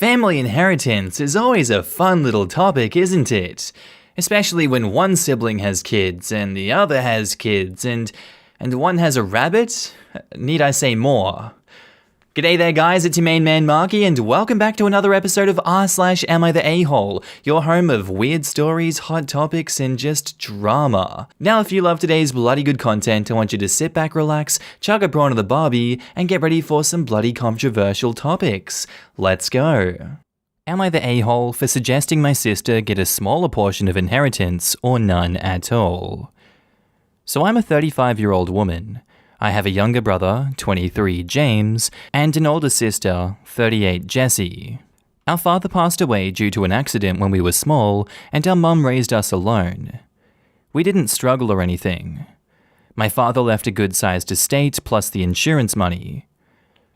Family inheritance is always a fun little topic, isn't it? Especially when one sibling has kids and the other has kids and one has a rabbit? Need I say more? G'day there guys, it's your main man Markee and welcome back to another episode of r/AmITheA, your home of weird stories, hot topics and just drama. Now if you love today's bloody good content, I want you to sit back, relax, chug a prawn of the Barbie and get ready for some bloody controversial topics. Let's go. Am I the a-hole for suggesting my sister get a smaller portion of inheritance or none at all? So I'm a 35-year-old woman. I have a younger brother, 23, James, and an older sister, 38, Jessie. Our father passed away due to an accident when we were small, and our mum raised us alone. We didn't struggle or anything. My father left a good-sized estate plus the insurance money.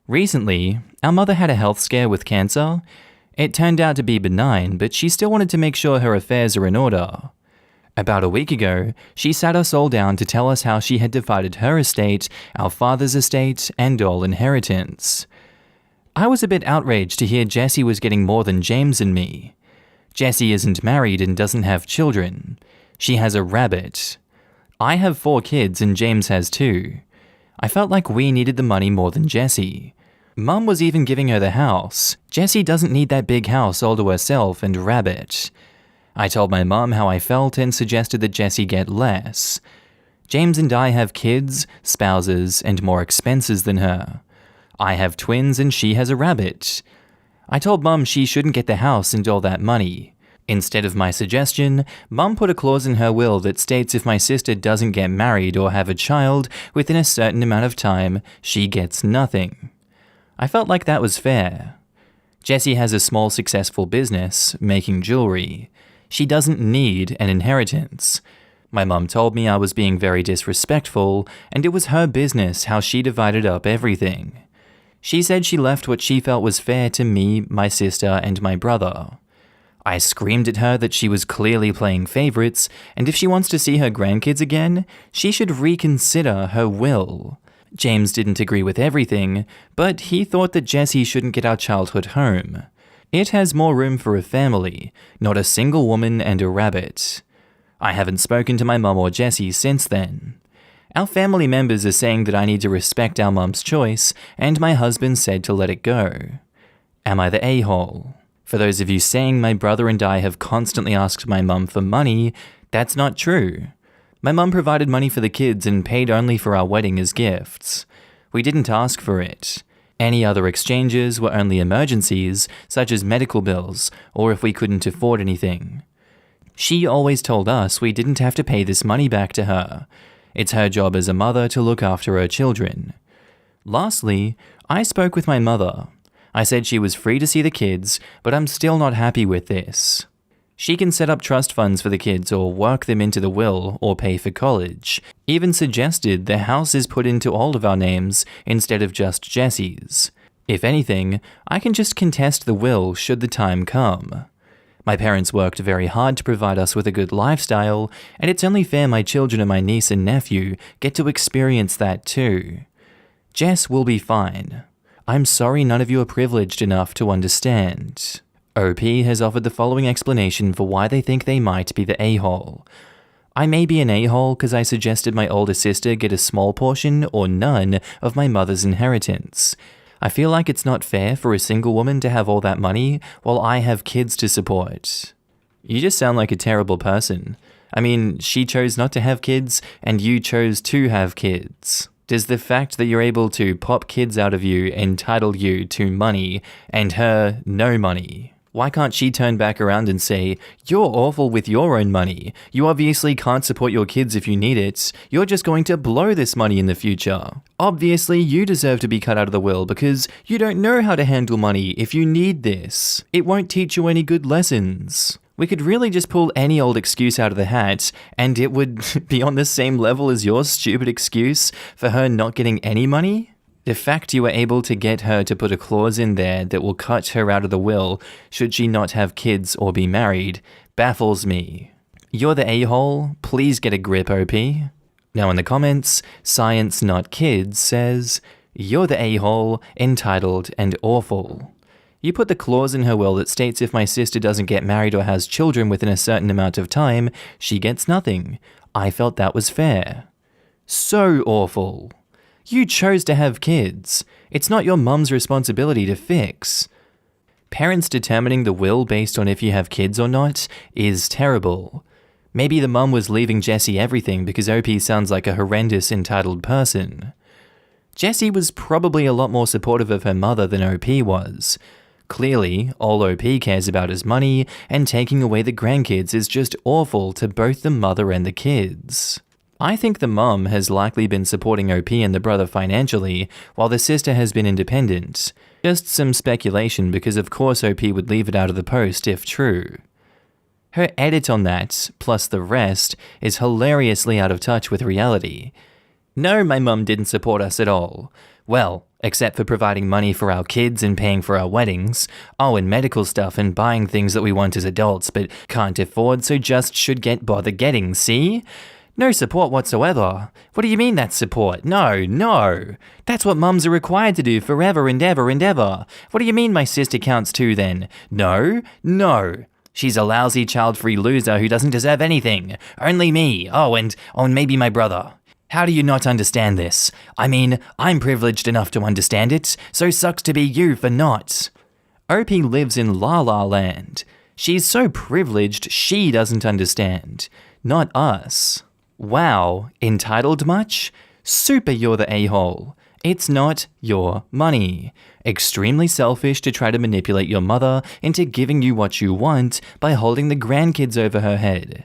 Recently, our mother had a health scare with cancer. It turned out to be benign, but she still wanted to make sure her affairs are in order. About a week ago, she sat us all down to tell us how she had divided her estate, our father's estate, and all inheritance. I was a bit outraged to hear Jessie was getting more than James and me. Jessie isn't married and doesn't have children. She has a rabbit. I have 4 kids and James has 2. I felt like we needed the money more than Jessie. Mum was even giving her the house. Jessie doesn't need that big house all to herself and rabbit. I told my mum how I felt and suggested that Jessie get less. James and I have kids, spouses, and more expenses than her. I have twins and she has a rabbit. I told Mum she shouldn't get the house and all that money. Instead of my suggestion, Mum put a clause in her will that states if my sister doesn't get married or have a child within a certain amount of time, she gets nothing. I felt like that was fair. Jessie has a small successful business, making jewelry. She doesn't need an inheritance. My mum told me I was being very disrespectful, and it was her business how she divided up everything. She said she left what she felt was fair to me, my sister, and my brother. I screamed at her that she was clearly playing favorites, and if she wants to see her grandkids again, she should reconsider her will. James didn't agree with everything, but he thought that Jessie shouldn't get our childhood home. It has more room for a family, not a single woman and a rabbit. I haven't spoken to my mum or Jessie since then. Our family members are saying that I need to respect our mum's choice, and my husband said to let it go. Am I the a-hole? For those of you saying my brother and I have constantly asked my mum for money, that's not true. My mum provided money for the kids and paid only for our wedding as gifts. We didn't ask for it. Any other exchanges were only emergencies, such as medical bills, or if we couldn't afford anything. She always told us we didn't have to pay this money back to her. It's her job as a mother to look after her children. Lastly, I spoke with my mother. I said she was free to see the kids, but I'm still not happy with this. She can set up trust funds for the kids or work them into the will or pay for college. Even suggested the house is put into all of our names instead of just Jessie's. If anything, I can just contest the will should the time come. My parents worked very hard to provide us with a good lifestyle, and it's only fair my children and my niece and nephew get to experience that too. Jess will be fine. I'm sorry none of you are privileged enough to understand. OP has offered the following explanation for why they think they might be the a-hole. I may be an a-hole because I suggested my older sister get a small portion or none of my mother's inheritance. I feel like it's not fair for a single woman to have all that money while I have kids to support. You just sound like a terrible person. I mean, she chose not to have kids and you chose to have kids. Does the fact that you're able to pop kids out of you entitle you to money and her no money? Why can't she turn back around and say, you're awful with your own money. You obviously can't support your kids if you need it. You're just going to blow this money in the future. Obviously, you deserve to be cut out of the will because you don't know how to handle money if you need this. It won't teach you any good lessons. We could really just pull any old excuse out of the hat, and it would be on the same level as your stupid excuse for her not getting any money. The fact you were able to get her to put a clause in there that will cut her out of the will should she not have kids or be married baffles me. You're the a-hole, please get a grip, OP. Now in the comments, Science Not Kids says, you're the a-hole, entitled and awful. You put the clause in her will that states if my sister doesn't get married or has children within a certain amount of time, she gets nothing. I felt that was fair. So awful. You chose to have kids. It's not your mum's responsibility to fix. Parents determining the will based on if you have kids or not is terrible. Maybe the mum was leaving Jessie everything because OP sounds like a horrendous entitled person. Jessie was probably a lot more supportive of her mother than OP was. Clearly, all OP cares about is money, and taking away the grandkids is just awful to both the mother and the kids. I think the mum has likely been supporting OP and the brother financially, while the sister has been independent. Just some speculation because of course OP would leave it out of the post if true. Her edit on that, plus the rest, is hilariously out of touch with reality. No, my mum didn't support us at all. Well, except for providing money for our kids and paying for our weddings. Oh, and medical stuff and buying things that we want as adults but can't afford, so just should bother getting, see? No support whatsoever. What do you mean that's support? No. That's what mums are required to do forever and ever and ever. What do you mean my sister counts too then? No. She's a lousy child-free loser who doesn't deserve anything. Only me. Oh, and maybe my brother. How do you not understand this? I mean, I'm privileged enough to understand it, so sucks to be you for not. OP lives in La La Land. She's so privileged she doesn't understand. Not us. Wow, entitled much? Super you're the a-hole. It's not your money. Extremely selfish to try to manipulate your mother into giving you what you want by holding the grandkids over her head.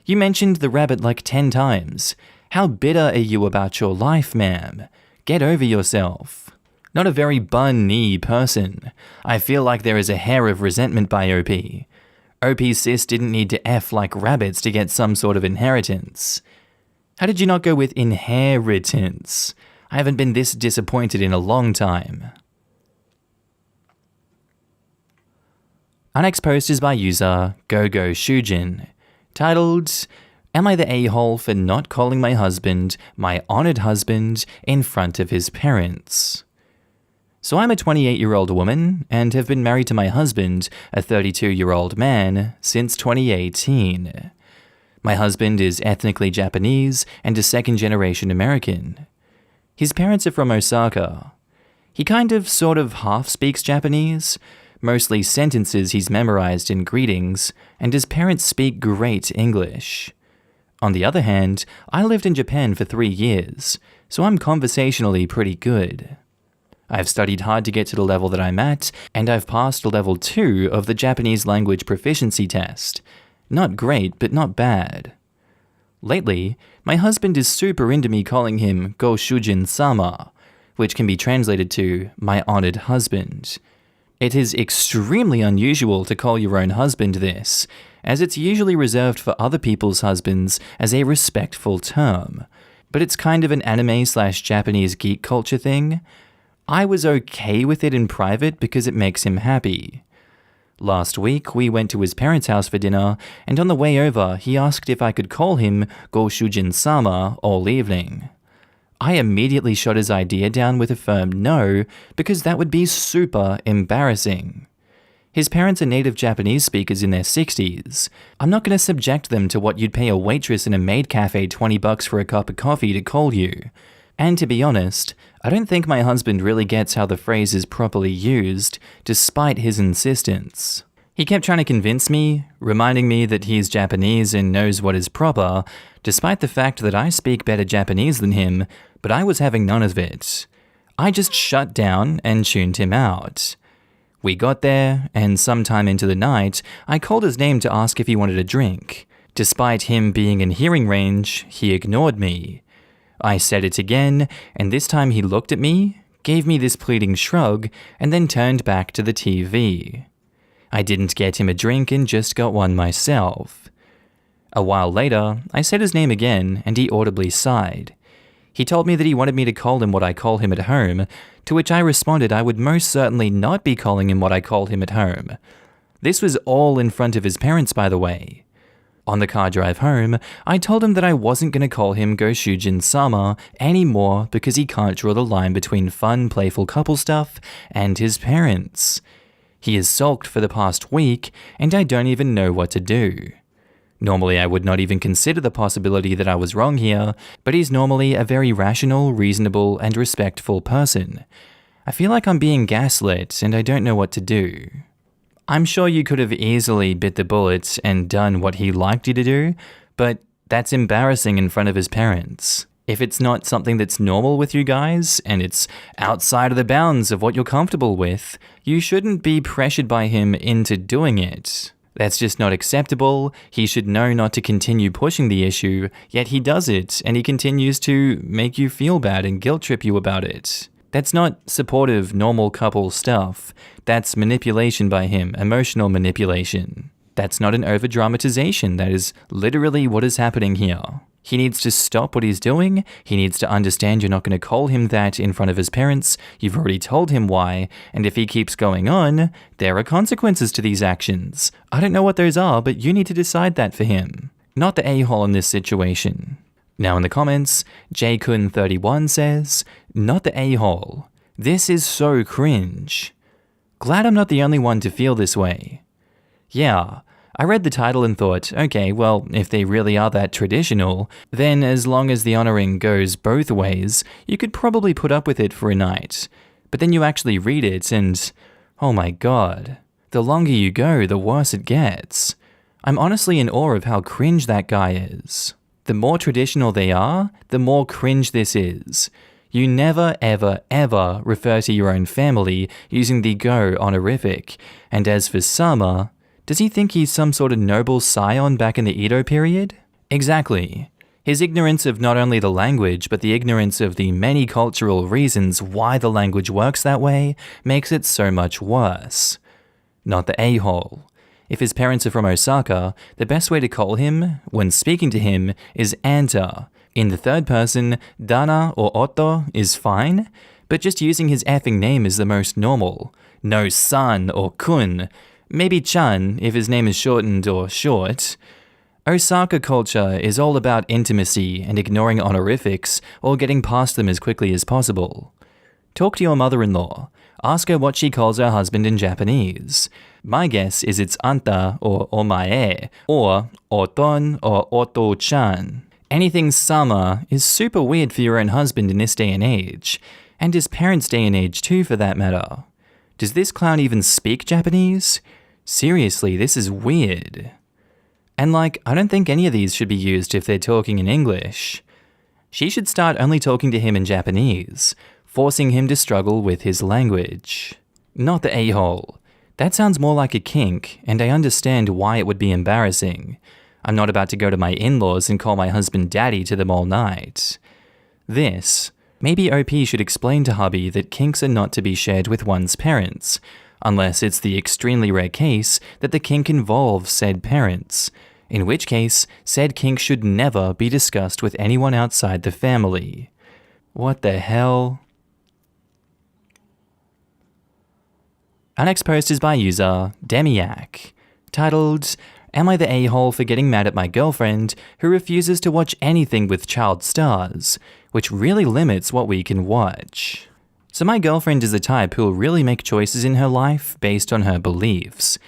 You mentioned the rabbit like 10 times. How bitter are you about your life, ma'am? Get over yourself. Not a very bun-knee person. I feel like there is a hair of resentment by OP. OP's sis didn't need to F like rabbits to get some sort of inheritance. How did you not go with inheritance? I haven't been this disappointed in a long time. Our next post is by user GoGoShujin, titled, Am I the a-hole for not calling my husband my honored husband in front of his parents? So I'm a 28-year-old woman and have been married to my husband, a 32-year-old man, since 2018. My husband is ethnically Japanese and a second-generation American. His parents are from Osaka. He sort of half speaks Japanese, mostly sentences he's memorized in greetings, and his parents speak great English. On the other hand, I lived in Japan for 3 years, so I'm conversationally pretty good. I've studied hard to get to the level that I'm at, and I've passed level 2 of the Japanese language proficiency test. Not great, but not bad. Lately, my husband is super into me calling him Go Shujin-sama, which can be translated to my honored husband. It is extremely unusual to call your own husband this, as it's usually reserved for other people's husbands as a respectful term. But it's kind of an anime/Japanese geek culture thing. I was okay with it in private because it makes him happy. Last week, we went to his parents' house for dinner, and on the way over, he asked if I could call him Go Shujin-sama all evening. I immediately shot his idea down with a firm no, because that would be super embarrassing. His parents are native Japanese speakers in their 60s. I'm not going to subject them to what you'd pay a waitress in a maid cafe $20 for a cup of coffee to call you. And to be honest, I don't think my husband really gets how the phrase is properly used, despite his insistence. He kept trying to convince me, reminding me that he's Japanese and knows what is proper, despite the fact that I speak better Japanese than him, but I was having none of it. I just shut down and tuned him out. We got there, and sometime into the night, I called his name to ask if he wanted a drink. Despite him being in hearing range, he ignored me. I said it again, and this time he looked at me, gave me this pleading shrug, and then turned back to the TV. I didn't get him a drink and just got one myself. A while later, I said his name again, and he audibly sighed. He told me that he wanted me to call him what I call him at home, to which I responded I would most certainly not be calling him what I call him at home. This was all in front of his parents, by the way. On the car drive home, I told him that I wasn't going to call him Go Shujin-sama anymore because he can't draw the line between fun, playful couple stuff and his parents. He has sulked for the past week, and I don't even know what to do. Normally I would not even consider the possibility that I was wrong here, but he's normally a very rational, reasonable, and respectful person. I feel like I'm being gaslit, and I don't know what to do. I'm sure you could have easily bit the bullet and done what he liked you to do, but that's embarrassing in front of his parents. If it's not something that's normal with you guys, and it's outside of the bounds of what you're comfortable with, you shouldn't be pressured by him into doing it. That's just not acceptable. He should know not to continue pushing the issue, yet he does it, and he continues to make you feel bad and guilt trip you about it. That's not supportive, normal couple stuff. That's manipulation by him, emotional manipulation. That's not an over-dramatization. That is literally what is happening here. He needs to stop what he's doing. He needs to understand you're not going to call him that in front of his parents. You've already told him why, and if he keeps going on, there are consequences to these actions. I don't know what those are, but you need to decide that for him. Not the a-hole in this situation. Now in the comments, jkun31 says, "Not the a-hole. This is so cringe. Glad I'm not the only one to feel this way." Yeah, I read the title and thought, okay, well, if they really are that traditional, then as long as the honoring goes both ways, you could probably put up with it for a night. But then you actually read it and, oh my god, the longer you go, the worse it gets. I'm honestly in awe of how cringe that guy is. The more traditional they are, the more cringe this is. You never, ever, ever refer to your own family using the go honorific. And as for Sama, does he think he's some sort of noble scion back in the Edo period? Exactly. His ignorance of not only the language, but the ignorance of the many cultural reasons why the language works that way makes it so much worse. Not the a-hole. If his parents are from Osaka, the best way to call him, when speaking to him, is anta. In the third person, dana or otto is fine, but just using his effing name is the most normal. No san or kun. Maybe chan if his name is shortened or short. Osaka culture is all about intimacy and ignoring honorifics or getting past them as quickly as possible. Talk to your mother-in-law. Ask her what she calls her husband in Japanese. My guess is it's anta or omae, or oton or oto-chan. Anything sama is super weird for your own husband in this day and age, and his parents' day and age too for that matter. Does this clown even speak Japanese? Seriously, this is weird. And I don't think any of these should be used if they're talking in English. She should start only talking to him in Japanese, forcing him to struggle with his language. Not the a-hole. That sounds more like a kink, and I understand why it would be embarrassing. I'm not about to go to my in-laws and call my husband daddy to them all night. Maybe OP should explain to hubby that kinks are not to be shared with one's parents, unless it's the extremely rare case that the kink involves said parents, in which case said kink should never be discussed with anyone outside the family. What the hell? Our next post is by user Demiak, titled, "Am I the a-hole for getting mad at my girlfriend who refuses to watch anything with child stars, which really limits what we can watch?" So my girlfriend is the type who'll really make choices in her life based on her beliefs.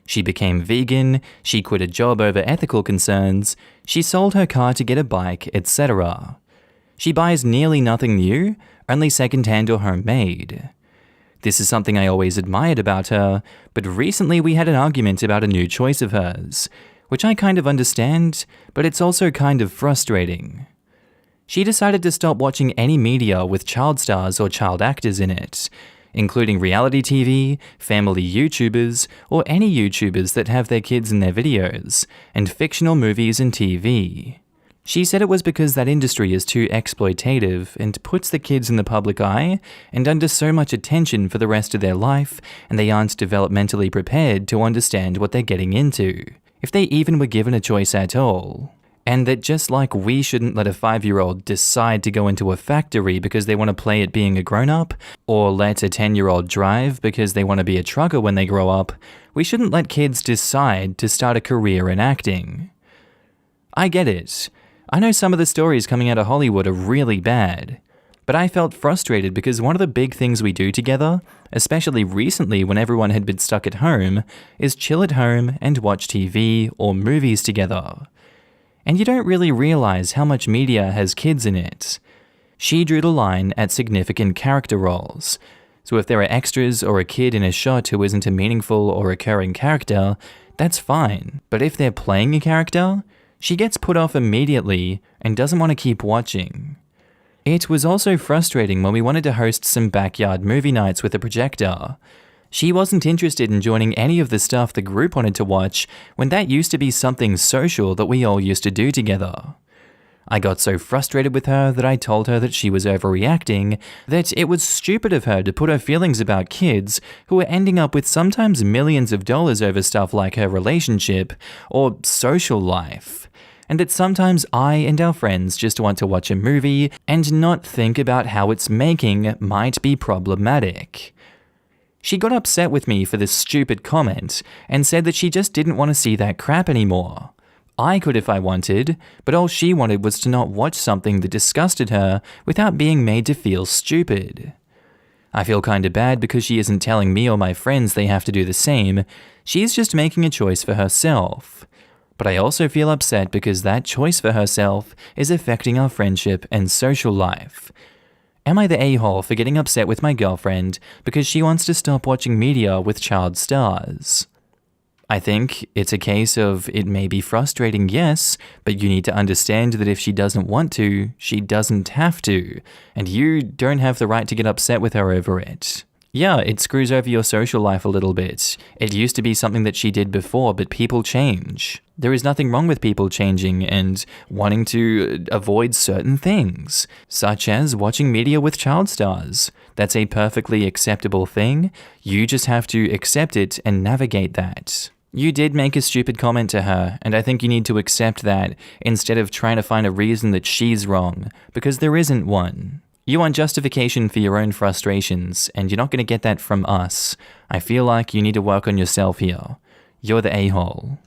She became vegan, she quit a job over ethical concerns, she sold her car to get a bike, etc. She buys nearly nothing new, only second-hand or homemade. This is something I always admired about her, but recently we had an argument about a new choice of hers, which I kind of understand, but it's also kind of frustrating. She decided to stop watching any media with child stars or child actors in it, including reality TV, family YouTubers, or any YouTubers that have their kids in their videos, and fictional movies and TV. She said it was because that industry is too exploitative and puts the kids in the public eye and under so much attention for the rest of their life, and they aren't developmentally prepared to understand what they're getting into, if they even were given a choice at all. And that just like we shouldn't let a 5-year-old decide to go into a factory because they want to play at being a grown-up, or let a 10-year-old drive because they want to be a trucker when they grow up, we shouldn't let kids decide to start a career in acting. I get it. I know some of the stories coming out of Hollywood are really bad. But I felt frustrated because one of the big things we do together, especially recently when everyone had been stuck at home, is chill at home and watch TV or movies together. And you don't really realize how much media has kids in it. She drew the line at significant character roles. So if there are extras or a kid in a shot who isn't a meaningful or recurring character, that's fine. But if they're playing a character, she gets put off immediately and doesn't want to keep watching. It was also frustrating when we wanted to host some backyard movie nights with a projector. She wasn't interested in joining any of the stuff the group wanted to watch when that used to be something social that we all used to do together. I got so frustrated with her that I told her that she was overreacting, that it was stupid of her to put her feelings about kids who were ending up with sometimes millions of dollars over stuff like her relationship or social life. And that sometimes I and our friends just want to watch a movie and not think about how its making might be problematic. She got upset with me for this stupid comment and said that she just didn't want to see that crap anymore. I could if I wanted, but all she wanted was to not watch something that disgusted her without being made to feel stupid. I feel kinda bad because she isn't telling me or my friends they have to do the same. She's just making a choice for herself. But I also feel upset because that choice for herself is affecting our friendship and social life. Am I the a-hole for getting upset with my girlfriend because she wants to stop watching media with child stars? I think it's a case of it may be frustrating, yes, but you need to understand that if she doesn't want to, she doesn't have to, and you don't have the right to get upset with her over it. Yeah, it screws over your social life a little bit. It used to be something that she did before, but people change. There is nothing wrong with people changing and wanting to avoid certain things, such as watching media with child stars. That's a perfectly acceptable thing. You just have to accept it and navigate that. You did make a stupid comment to her, and I think you need to accept that instead of trying to find a reason that she's wrong, because there isn't one. You want justification for your own frustrations, and you're not going to get that from us. I feel like you need to work on yourself here. You're the a-hole.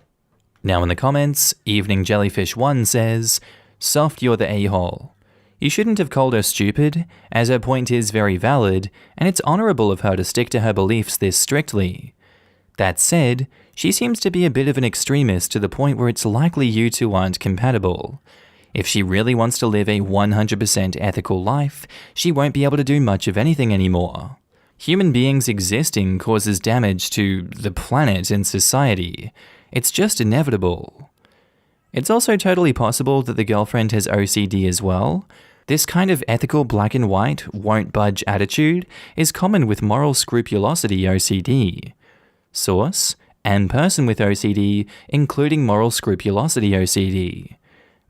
Now in the comments, Evening Jellyfish 1 says, "Soft, you're the a-hole. You shouldn't have called her stupid, as her point is very valid, and it's honorable of her to stick to her beliefs this strictly. That said, she seems to be a bit of an extremist to the point where it's likely you two aren't compatible. If she really wants to live a 100% ethical life, she won't be able to do much of anything anymore. Human beings existing causes damage to the planet and society. It's just inevitable. It's also totally possible that the girlfriend has OCD as well. This kind of ethical black and white, won't budge attitude is common with moral scrupulosity OCD. Source, and person with OCD, including moral scrupulosity OCD.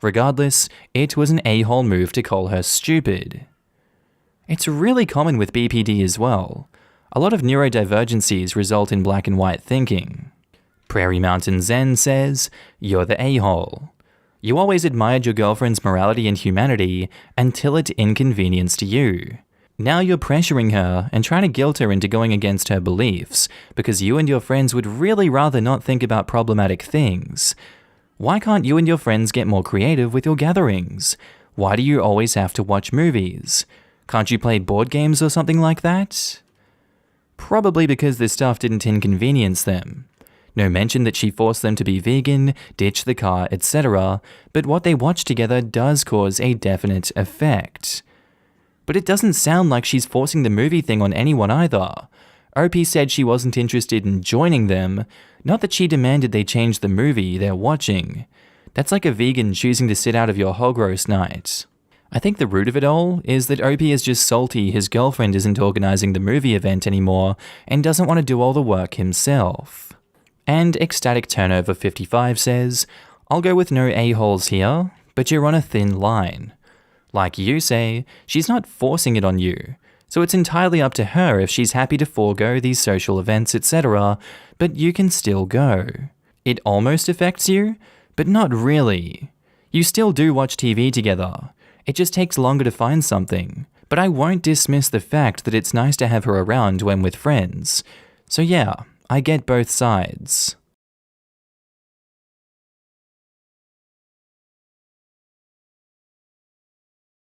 Regardless, it was an a-hole move to call her stupid. It's really common with BPD as well. A lot of neurodivergencies result in black and white thinking. Prairie Mountain Zen says, "You're the a-hole. You always admired your girlfriend's morality and humanity until it inconvenienced you. Now you're pressuring her and trying to guilt her into going against her beliefs because you and your friends would really rather not think about problematic things. Why can't you and your friends get more creative with your gatherings? Why do you always have to watch movies? Can't you play board games or something like that?" Probably because this stuff didn't inconvenience them. No mention that she forced them to be vegan, ditch the car, etc., but what they watch together does cause a definite effect. But it doesn't sound like she's forcing the movie thing on anyone either. OP said she wasn't interested in joining them, not that she demanded they change the movie they're watching. That's like a vegan choosing to sit out of your hog roast night. I think the root of it all is that OP is just salty his girlfriend isn't organizing the movie event anymore and doesn't want to do all the work himself. And Ecstatic Turnover 55 says, "I'll go with no a-holes here, but you're on a thin line. Like you say, she's not forcing it on you. So it's entirely up to her if she's happy to forego these social events, etc., but you can still go. It almost affects you, but not really. You still do watch TV together. It just takes longer to find something. But I won't dismiss the fact that it's nice to have her around when with friends. So yeah, I get both sides."